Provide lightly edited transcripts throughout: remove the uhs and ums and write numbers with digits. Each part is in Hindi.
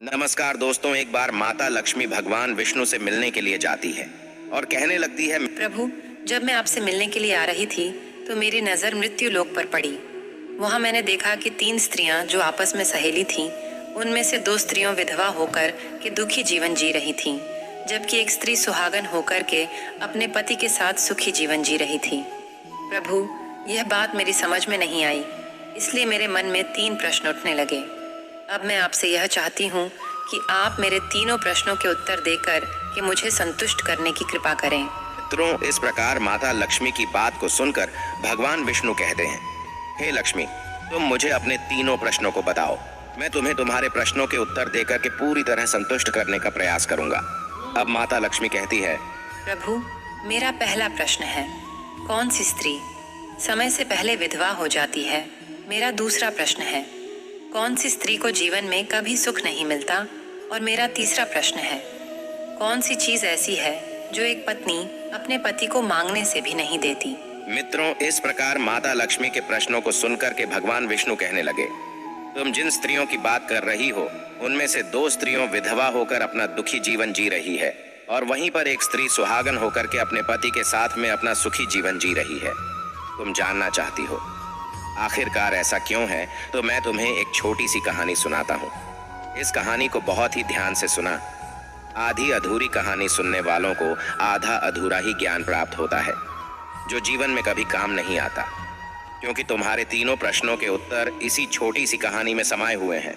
नमस्कार दोस्तों। एक बार माता लक्ष्मी भगवान विष्णु से मिलने के लिए जाती है और कहने लगती है, प्रभु, जब मैं आपसे मिलने के लिए आ रही थी तो मेरी नज़र मृत्यु लोक पर पड़ी। वहां मैंने देखा कि 3 स्त्रियां जो आपस में सहेली थीं, उनमें से 2 स्त्रियों विधवा होकर के दुखी जीवन जी रही थीं, जबकि एक स्त्री सुहागन होकर के अपने पति के साथ सुखी जीवन जी रही थी। प्रभु, यह बात मेरी समझ में नहीं आई, इसलिए मेरे मन में 3 प्रश्न उठने लगे। अब मैं आपसे यह चाहती हूँ कि आप मेरे तीनों प्रश्नों के उत्तर देकर कि मुझे संतुष्ट करने की कृपा करें। मित्रों, इस प्रकार माता लक्ष्मी की बात को सुनकर भगवान विष्णु कहते हैं, हे लक्ष्मी, तुम मुझे अपने तीनों प्रश्नों को बताओ। मैं तुम्हें तुम्हारे प्रश्नों के उत्तर देकर के पूरी तरह संतुष्ट करने का प्रयास करूंगा। अब माता लक्ष्मी कहती है, प्रभु, मेरा पहला प्रश्न है, कौन सी स्त्री समय से पहले विधवा हो जाती है? मेरा दूसरा प्रश्न है, कौन सी स्त्री को जीवन में कभी सुख नहीं मिलता? और मेरा तीसरा प्रश्न है, कौन सी चीज ऐसी है जो एक पत्नी अपने पति को मांगने से भी नहीं देती? मित्रों, इस प्रकार माता लक्ष्मी के प्रश्नों को सुनकर के भगवान विष्णु कहने लगे, तुम जिन स्त्रियों की बात कर रही हो उनमें से 2 स्त्रियों विधवा होकर अपना दुखी जीवन जी रही है और वहीं पर एक स्त्री सुहागन होकर के अपने पति के साथ में अपना सुखी जीवन जी रही है। तुम जानना चाहती हो आखिरकार ऐसा क्यों है, तो मैं तुम्हें एक छोटी सी कहानी सुनाता हूँ। इस कहानी को बहुत ही ध्यान से सुना। आधी अधूरी कहानी सुनने वालों को आधा अधूरा ही ज्ञान प्राप्त होता है, जो जीवन में कभी काम नहीं आता, क्योंकि तुम्हारे तीनों प्रश्नों के उत्तर इसी छोटी सी कहानी में समाये हुए हैं।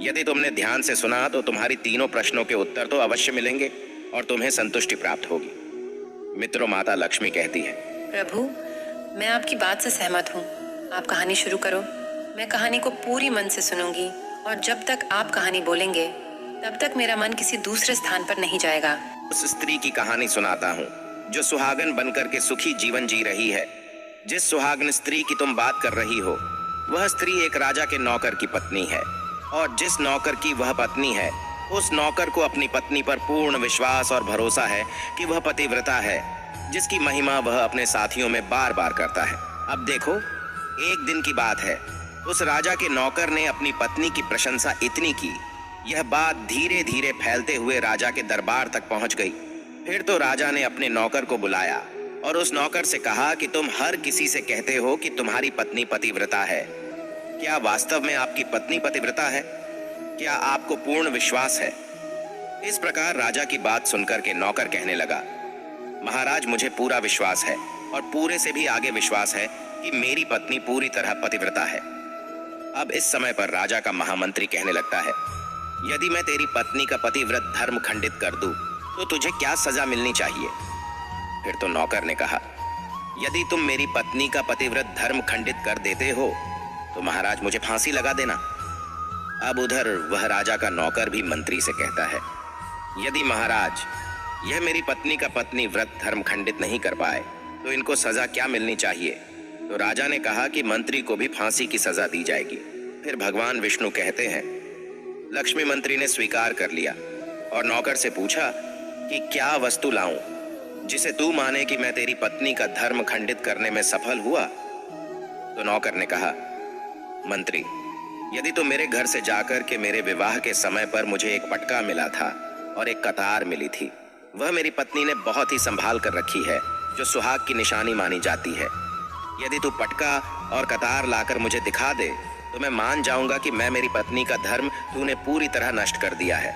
यदि तुमने ध्यान से सुना तो तुम्हारी तीनों प्रश्नों के उत्तर तो अवश्य मिलेंगे और तुम्हें संतुष्टि प्राप्त होगी। मित्रों, माता लक्ष्मी कहती है, प्रभु, मैं आपकी बात से सहमत हूँ। आप कहानी शुरू करो। मैं कहानी को पूरी मन से सुनूंगी और जब तक आप कहानी बोलेंगे तब तक मेरा मन किसी दूसरे स्थान पर नहीं जाएगा। उस स्त्री की कहानी सुनाता हूँ जो सुहागन बनकर के सुखी जीवन जी रही है। जिस सुहागन स्त्री की तुम बात कर रही हो वह स्त्री एक राजा के नौकर की पत्नी है, और जिस नौकर की वह पत्नी है उस नौकर को अपनी पत्नी पर पूर्ण विश्वास और भरोसा है कि वह पतिव्रता है, जिसकी महिमा वह अपने साथियों में बार बार करता है। अब देखो, एक दिन की बात है, उस राजा के नौकर ने अपनी पत्नी की प्रशंसा इतनी की, यह बात धीरे धीरे फैलते हुए राजा के दरबार तक पहुंच गई। फिर तो राजा ने अपने नौकर को बुलाया और उस नौकर से कहा कि तुम हर किसी से कहते हो कि तुम्हारी पत्नी पतिव्रता है। क्या वास्तव में आपकी पत्नी पतिव्रता है? क्या आपको पूर्ण विश्वास है? इस प्रकार राजा की बात सुनकर के नौकर कहने लगा, महाराज, मुझे पूरा विश्वास है और पूरे से भी आगे विश्वास है कि मेरी पत्नी पूरी तरह पतिव्रता है। अब इस समय पर राजा का महामंत्री कहने लगता है, यदि मैं तेरी पत्नी का पतिव्रत धर्म खंडित कर दूं तो तुझे क्या सजा मिलनी चाहिए? फिर तो नौकर ने कहा, यदि तुम मेरी पत्नी का पतिव्रत धर्म खंडित कर देते हो तो महाराज मुझे फांसी लगा देना। अब उधर वह राजा का नौकर भी मंत्री से कहता है, यदि महाराज यह मेरी पत्नी का पत्नी व्रत धर्म खंडित नहीं कर पाए तो इनको सजा क्या मिलनी चाहिए? तो राजा ने कहा कि मंत्री को भी फांसी की सजा दी जाएगी। फिर भगवान विष्णु कहते हैं, लक्ष्मी मंत्री ने स्वीकार कर लिया और नौकर से पूछा कि क्या वस्तु लाऊं जिसे तू माने कि मैं तेरी पत्नी का धर्म खंडित करने में सफल हुआ? तो नौकर ने कहा, मंत्री, यदि तो मेरे घर से जाकर के मेरे विवाह के समय पर मुझे एक पटका मिला था और एक कतार मिली थी, वह मेरी पत्नी ने बहुत ही संभाल कर रखी है, जो सुहाग की निशानी मानी जाती है। यदि तू पटका और कतार लाकर मुझे दिखा दे तो मैं मान जाऊंगा कि मैं मेरी पत्नी का धर्म तूने पूरी तरह नष्ट कर दिया है।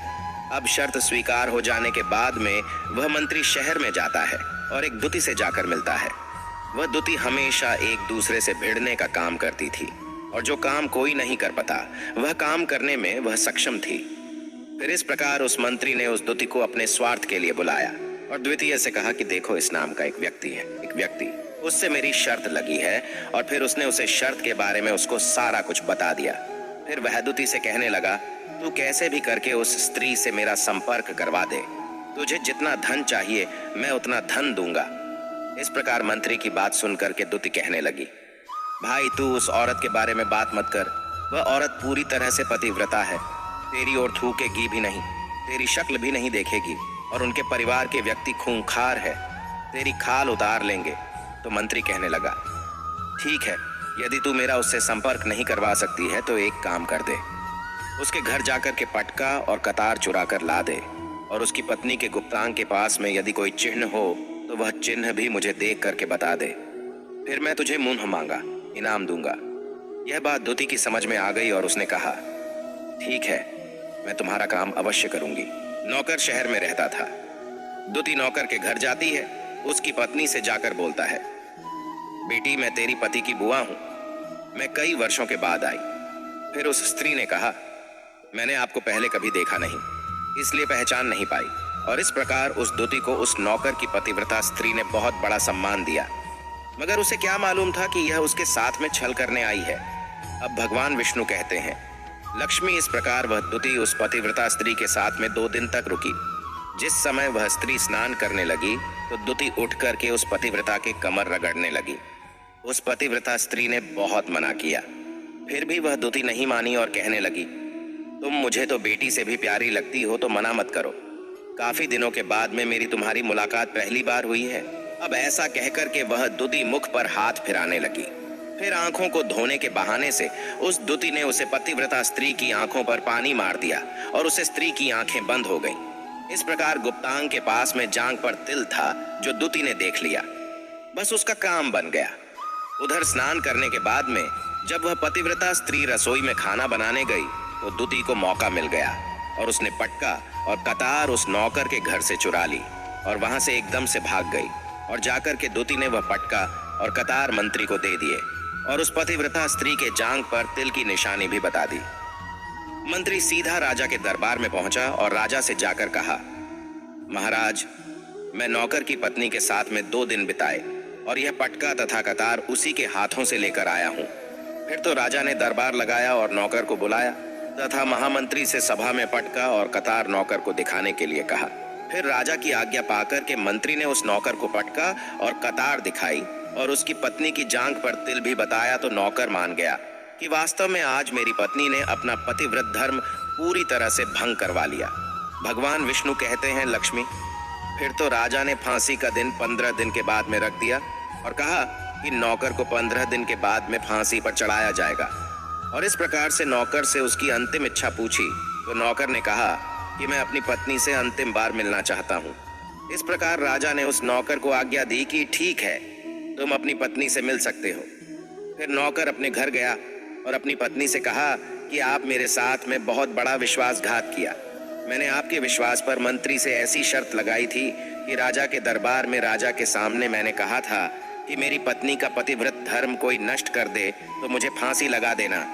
अब शर्त स्वीकार हो जाने के बाद में वह मंत्री शहर में जाता है और एक दुती से जाकर मिलता है। वह दुती हमेशा एक दूसरे से भिड़ने का काम करती थी और जो काम कोई नहीं कर पाता वह काम करने में वह सक्षम थी। फिर इस प्रकार उस मंत्री ने उस दुती को अपने स्वार्थ के लिए बुलाया और द्वितीय से कहा कि देखो, इस नाम का एक व्यक्ति है, एक व्यक्ति, उससे मेरी शर्त लगी है। और फिर उसने उसे शर्त के बारे में उसको सारा कुछ बता दिया। फिर वह दुती से कहने लगा, तू कैसे भी करके उस स्त्री से मेरा संपर्क करवा दे, तुझे जितना धन चाहिए मैं उतना धन दूंगा। इस प्रकार मंत्री की बात सुनकर के दुती कहने लगी, भाई, तू उस औरत के बारे में बात मत कर, वह औरत पूरी तरह से पतिव्रता है, तेरी ओर थूकेगी भी नहीं, तेरी शक्ल भी नहीं देखेगी और उनके परिवार के व्यक्ति खूंखार है, तेरी खाल उतार लेंगे। तो मंत्री कहने लगा, ठीक है, यदि तू मेरा उससे संपर्क नहीं करवा सकती है तो एक काम कर दे, उसके घर जाकर के पटका और कतार चुरा कर ला दे, और उसकी पत्नी के गुप्तांग के पास में यदि कोई चिन्ह हो तो वह चिन्ह भी मुझे देख करके बता दे। फिर मैं तुझे मुंह मांगा इनाम दूंगा। यह बात दुती की समझ में आ गई और उसने कहा, ठीक है, मैं तुम्हारा काम अवश्य करूंगी। नौकर शहर में रहता था। दुती नौकर के घर जाती है, उसकी पत्नी से जाकर बोलता है, बेटी मैं तेरी पति की बुआ हूं, मैं कई वर्षों के बाद आई। फिर उस स्त्री ने कहा, मैंने आपको पहले कभी देखा नहीं, इसलिए पहचान नहीं पाई। और इस प्रकार उस दुती को उस नौकर की पतिव्रता स्त्री ने बहुत बड़ा सम्मान दिया, मगर उसे क्या मालूम था कि यह उसके साथ में छल करने आई है। अब भगवान विष्णु कहते हैं, लक्ष्मी इस प्रकार वह दुती उस पतिव्रता स्त्री के साथ में 2 दिन तक रुकी। जिस समय वह स्त्री स्नान करने लगी तो दुती उठ करके उस पतिव्रता के कमर रगड़ने लगी। उस पतिव्रता स्त्री ने बहुत मना किया, फिर भी वह दुती नहीं मानी और कहने लगी, तुम मुझे तो बेटी से भी प्यारी लगती हो तो मना मत करो। काफी दिनों के बाद में मेरी तुम्हारी मुलाकात पहली बार हुई है। अब ऐसा कहकर के वह दुती मुख पर हाथ फिराने लगी। फिर आंखों को धोने के बहाने से उस दुती ने उसे पतिव्रता स्त्री की आंखों पर पानी मार दिया और उसे स्त्री की आंखें बंद हो गईं। इस प्रकार गुप्तांग के पास में जांघ पर तिल था जो दुती ने देख लिया। बस उसका काम बन गया। उधर स्नान करने के बाद में जब वह पतिव्रता स्त्री रसोई में खाना बनाने गई तो दुती को मौका मिल गया और उसने पटका और कतार उस नौकर के घर से चुरा ली और वहां से एकदम से भाग गई। और जाकर के दुती ने वह पटका और कतार मंत्री को दे दिए और उस पतिव्रता स्त्री के जांघ पर तिल की निशानी भी बता दी। मंत्री सीधा राजा के दरबार में पहुंचा और राजा से जाकर कहा, महाराज, मैं नौकर की पत्नी के साथ में 2 दिन बिताए और यह पटका तथा कतार उसी के हाथों से लेकर आया हूं। फिर तो राजा ने दरबार लगाया और नौकर को बुलाया तथा महामंत्री से सभा में पटका और कतार नौकर को दिखाने के लिए कहा। फिर राजा की आज्ञा पाकर के मंत्री ने उस नौकर को पटका और कतार दिखाई और उसकी पत्नी की जांघ पर तिल भी बताया तो नौकर मान गया कि वास्तव में आज मेरी पत्नी ने अपना पतिव्रत धर्म पूरी तरह से भंग करवा लिया। भगवान विष्णु कहते हैं, लक्ष्मी, फिर तो राजा ने फांसी का दिन 15 दिन के बाद में रख दिया और कहा कि नौकर को 15 दिन के बाद में फांसी पर चढ़ाया जाएगा। और इस प्रकार से नौकर से उसकी अंतिम इच्छा पूछी तो नौकर ने कहा कि मैं अपनी पत्नी से अंतिम बार मिलना चाहता हूँ। इस प्रकार राजा ने उस नौकर को आज्ञा दी कि ठीक है, तुम अपनी पत्नी से मिल सकते हो। फिर नौकर अपने घर गया और अपनी पत्नी से कहा कि आप मेरे साथ में बहुत बड़ा विश्वासघात किया। मैंने आपके विश्वास पर मंत्री से ऐसी शर्त लगाई थी कि राजा के दरबार में राजा के सामने मैंने कहा था कि मेरी पत्नी का पतिव्रत धर्म कोई नष्ट कर दे तो मुझे फांसी लगा देना।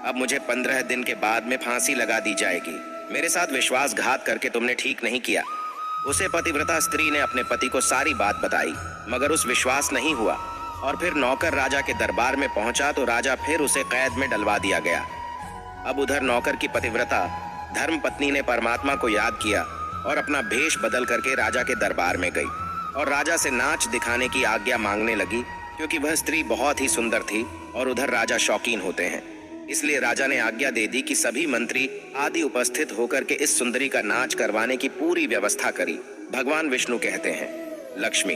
अब मुझे 15 दिन के बाद में फांसी लगा दी जाएगी। मेरे साथ विश्वासघात करके तुमने ठीक नहीं किया। उसे पतिव्रता स्त्री ने अपने पति को सारी बात बताई, मगर उस विश्वास नहीं हुआ और फिर नौकर राजा के दरबार में पहुंचा तो राजा फिर उसे कैद में डलवा दिया गया। अब उधर नौकर की पतिव्रता धर्म पत्नी ने परमात्मा को याद किया और अपना भेष बदल करके राजा के दरबार में गई और राजा से नाच दिखाने की आज्ञा मांगने लगी, क्योंकि वह स्त्री बहुत ही सुंदर थी और उधर राजा शौकीन होते हैं। इसलिए राजा ने आज्ञा दे दी कि सभी मंत्री आदि उपस्थित होकर के इस सुंदरी का नाच करवाने की पूरी व्यवस्था करी। भगवान विष्णु कहते हैं, लक्ष्मी,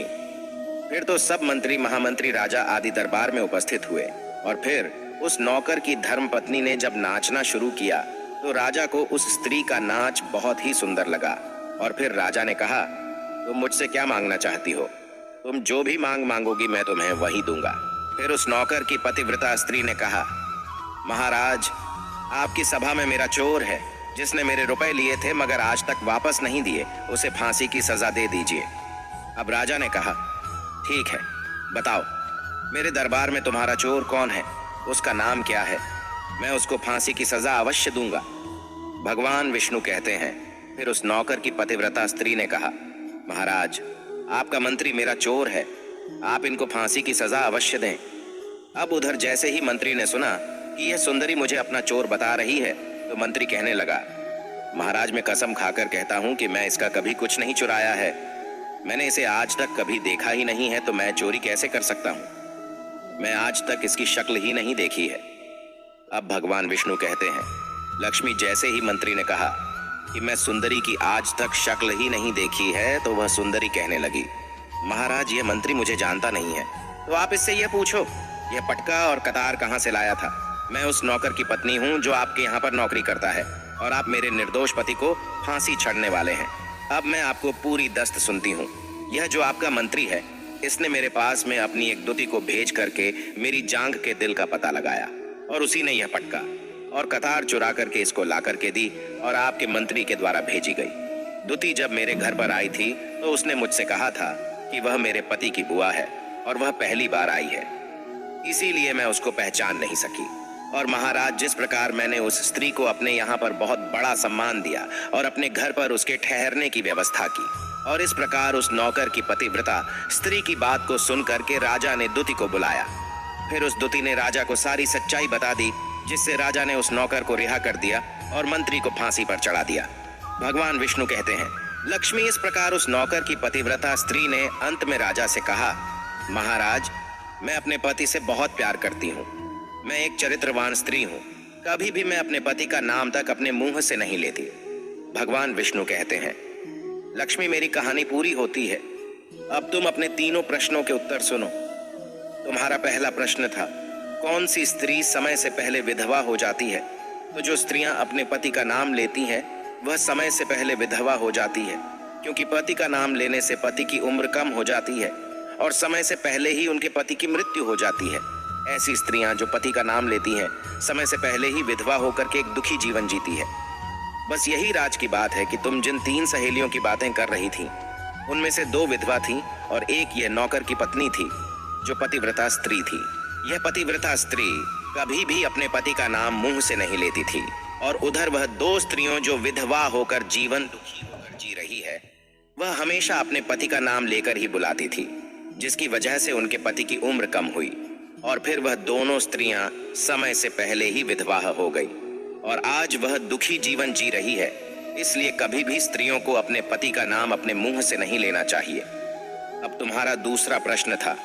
फिर तो सब मंत्री महामंत्री राजा आदि दरबार में उपस्थित हुए और फिर उस नौकर की धर्म पत्नी ने जब नाचना शुरू किया तो राजा को उस स्त्री का नाच बहुत ही सुंदर लगा। और फिर राजा ने कहा, तुम मुझसे क्या मांगना चाहती हो? तुम जो भी मांग मांगोगी मैं तुम्हें वही दूंगा। फिर उस नौकर की पतिव्रता स्त्री ने कहा, महाराज, आपकी सभा में मेरा चोर है जिसने मेरे रुपए लिए थे मगर आज तक वापस नहीं दिए, उसे फांसी की सजा दे दीजिए। अब राजा ने कहा, ठीक है, बताओ मेरे दरबार में तुम्हारा चोर कौन है, उसका नाम क्या है? मैं उसको फांसी की सजा अवश्य दूंगा। भगवान विष्णु कहते हैं, फिर उस नौकर की पतिव्रता स्त्री ने कहा, महाराज, आपका मंत्री मेरा चोर है, आप इनको फांसी की सजा अवश्य दें। अब उधर जैसे ही मंत्री ने सुना कि यह सुंदरी मुझे अपना चोर बता रही है तो मंत्री कहने लगा, महाराज, मैं कसम खाकर कहता हूं कि मैं इसका कभी कुछ नहीं चुराया है। मैंने इसे आज तक कभी देखा ही नहीं है तो मैं चोरी कैसे कर सकता हूं? मैं आज तक इसकी शक्ल ही नहीं देखी है। अब भगवान विष्णु कहते हैं, लक्ष्मी, जैसे ही मंत्री ने कहा कि मैं सुंदरी की आज तक शक्ल ही नहीं देखी है तो वह सुंदरी कहने लगी, महाराज, यह मंत्री मुझे जानता नहीं है, तो आप इससे यह पूछो, यह पटका और कतार कहाँ से लाया था? मैं उस नौकर की पत्नी हूँ जो आपके यहाँ पर नौकरी करता है और आप मेरे निर्दोष पति को फांसी चढ़ने वाले हैं। अब मैं आपको पूरी दस्त सुनती हूँ। यह जो आपका मंत्री है, इसने मेरे पास में अपनी एक दूती को भेज करके मेरी जांघ के दिल का पता लगाया और उसी ने यह पटका और कतार चुरा करके इसको ला करके दी और आपके मंत्री के द्वारा भेजी गई। दूती जब मेरे घर पर आई थी तो उसने मुझसे कहा था कि वह मेरे पति की बुआ है और वह पहली बार आई है, इसीलिए मैं उसको पहचान नहीं सकी। और महाराज, जिस प्रकार मैंने उस स्त्री को अपने यहाँ पर बहुत बड़ा सम्मान दिया और अपने घर पर उसके ठहरने की व्यवस्था की, और इस प्रकार उस नौकर की पतिव्रता स्त्री की बात को सुन करके राजा ने दूती को बुलाया। फिर उस दूती ने राजा को सारी सच्चाई बता दी, जिससे राजा ने उस नौकर को रिहा कर दिया और मंत्री को फांसी पर चढ़ा दिया। भगवान विष्णु कहते हैं, लक्ष्मी, इस प्रकार उस नौकर की पतिव्रता स्त्री ने अंत में राजा से कहा, महाराज, मैं अपने पति से बहुत प्यार करती हूँ। मैं एक चरित्रवान स्त्री हूँ। कभी भी मैं अपने पति का नाम तक अपने मुंह से नहीं लेती। भगवान विष्णु कहते हैं, लक्ष्मी, मेरी कहानी पूरी होती है। अब तुम अपने तीनों प्रश्नों के उत्तर सुनो। तुम्हारा पहला प्रश्न था, कौन सी स्त्री समय से पहले विधवा हो जाती है? तो जो स्त्रियां अपने पति का नाम लेती हैं, वह समय से पहले विधवा हो जाती है, क्योंकि पति का नाम लेने से पति की उम्र कम हो जाती है और समय से पहले ही उनके पति की मृत्यु हो जाती है। ऐसी स्त्रियां जो पति का नाम लेती हैं, समय से पहले ही विधवा होकर के एक दुखी जीवन जीती है। बस यही राज की बात है कि तुम जिन 3 सहेलियों की बातें कर रही थी, उनमें से 2 विधवा थीं और एक यह नौकर की पत्नी थी जो पतिव्रता स्त्री थी। यह पतिव्रता स्त्री कभी भी अपने पति का नाम मुंह से नहीं लेती थी, और उधर वह 2 स्त्रियों जो विधवा होकर जीवन दुखी होकर जी रही है, वह हमेशा अपने पति का नाम लेकर ही बुलाती थी, जिसकी वजह से उनके पति की उम्र कम हुई और फिर वह दोनों स्त्रियां समय से पहले ही विधवा हो गई और आज वह दुखी जीवन जी रही है। इसलिए कभी भी स्त्रियों को अपने पति का नाम अपने मुंह से नहीं लेना चाहिए। अब तुम्हारा दूसरा प्रश्न था,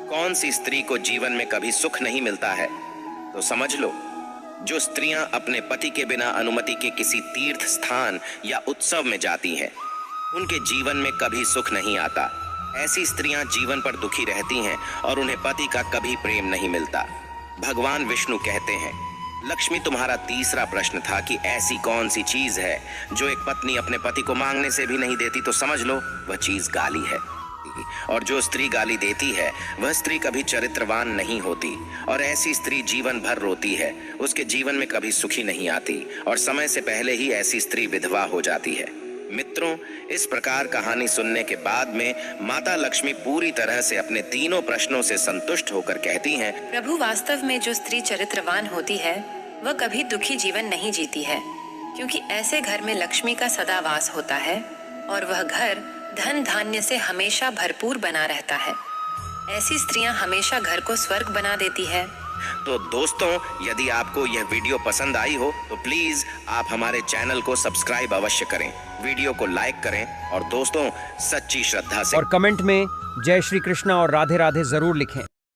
कौन सी स्त्री को जीवन में कभी सुख नहीं मिलता है? तो समझ लो, जो स्त्रियां अपने पति के बिना अनुमति के किसी तीर्थ स्थान या उत्सव में जाती हैं, उनके जीवन में कभी सुख नहीं आता। ऐसी स्त्रियां जीवन पर दुखी रहती हैं और उन्हें पति का कभी प्रेम नहीं मिलता। भगवान विष्णु कहते हैं, लक्ष्मी, तुम्हारा तीसरा प्रश्न था कि ऐसी कौन सी चीज है जो एक पत्नी अपने पति को मांगने से भी नहीं देती? तो समझ लो, वह चीज गाली है। और जो स्त्री गाली देती है, वह स्त्री कभी चरित्रवान नहीं होती और ऐसी स्त्री जीवन भर रोती है। उसके जीवन में कभी सुखी नहीं आती और समय से पहले ही ऐसी स्त्री विधवा हो जाती है। मित्रों, इस प्रकार कहानी सुनने के बाद में माता लक्ष्मी पूरी तरह से अपने तीनों प्रश्नों से संतुष्ट होकर कहती हैं, प्रभु, वास्तव में जो स्त्री चरित्रवान होती है, वह कभी दुखी जीवन नहीं जीती है, क्योंकि ऐसे घर में लक्ष्मी का सदा वास होता है और वह घर धन धान्य से हमेशा भरपूर बना रहता है। ऐसी स्त्रियां हमेशा घर को स्वर्ग बना देती है। तो दोस्तों, यदि आपको यह वीडियो पसंद आई हो तो प्लीज आप हमारे चैनल को सब्सक्राइब अवश्य करें, वीडियो को लाइक करें और दोस्तों, सच्ची श्रद्धा से और कमेंट में जय श्री कृष्णा और राधे राधे जरूर लिखें।